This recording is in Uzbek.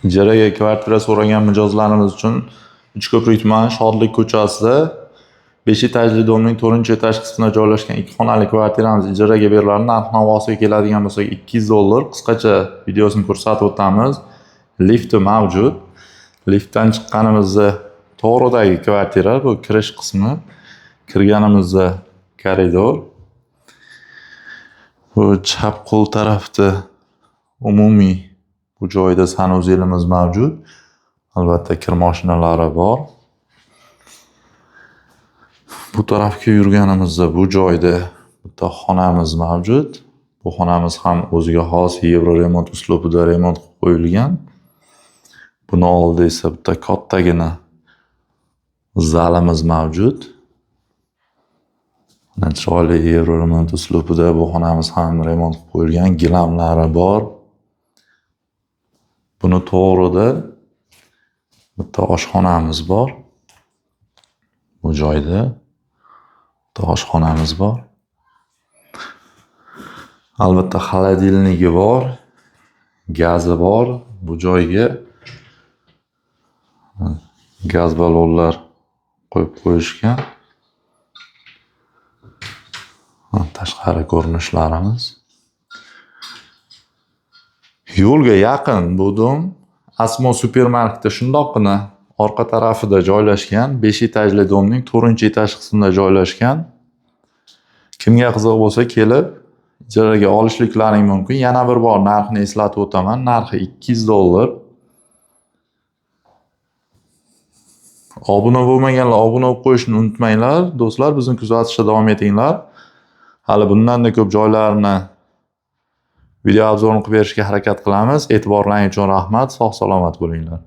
Ijaraga kvartira so'ragan mijozlarimiz uchun Uchko'prik tumani Shodlik ko'chasida 5 etajli domning 4-etaj qismida joylashgan 2 xonali kvartiramiz ijaraga beriladi. Narx-navosiga keladigan bo'lsak $200. Qisqacha videosini ko'rsatib o'tamiz. Lifti mavjud. Liftdan chiqqanimizda to'g'ridagi kvartira, bu kirish qismi. Kirganimizda koridor. Bu chap qo'l tarafda umumiy bu joyda sanuzelimiz mavjud. Albatta kir mashinalari bor. Bu tarafga yurganimizda bu joyda bitta xonamiz mavjud. Bu xonamiz ham o'ziga xos Yevro remont uslubida remont qilib qo'yilgan. Buni oldida esa bitta kattagina zalimiz mavjud. Chiroyli Yevro remont uslubida bu xonamiz ham remont qilib qo'yilgan, gilamlari bor. Buni to'g'rida bitta oshxonamiz bor. Bu joyda bitta oshxonamiz bor. Albatta xolodilnigi bor, gazi bor. Bu joyga gaz ballonlar qo'yib qo'yishgan. Tashqari ko'rinishlarimiz. Yo'lga yaqin bu dom Asmo supermarketi shundoqqina orqa tarafida joylashgan. 5 etajli domning 4-etaj qismida joylashgan. Kimga qiziq bo'lsa kelib ijaraga olishliklaring mumkin. Yana bir bor narxini eslatib o'taman. Narxi $200. Obuna bo'lmaganlar obuna bo'lib qo'yishni unutmanglar. Do'stlar, bizni kuzatishda davom etinglar. Hali bundan-da ko'p joylarni video obzorini qilib berishga harakat qilamiz. E'tiborlaringiz uchun rahmat. Sog' salomat bo'linglar.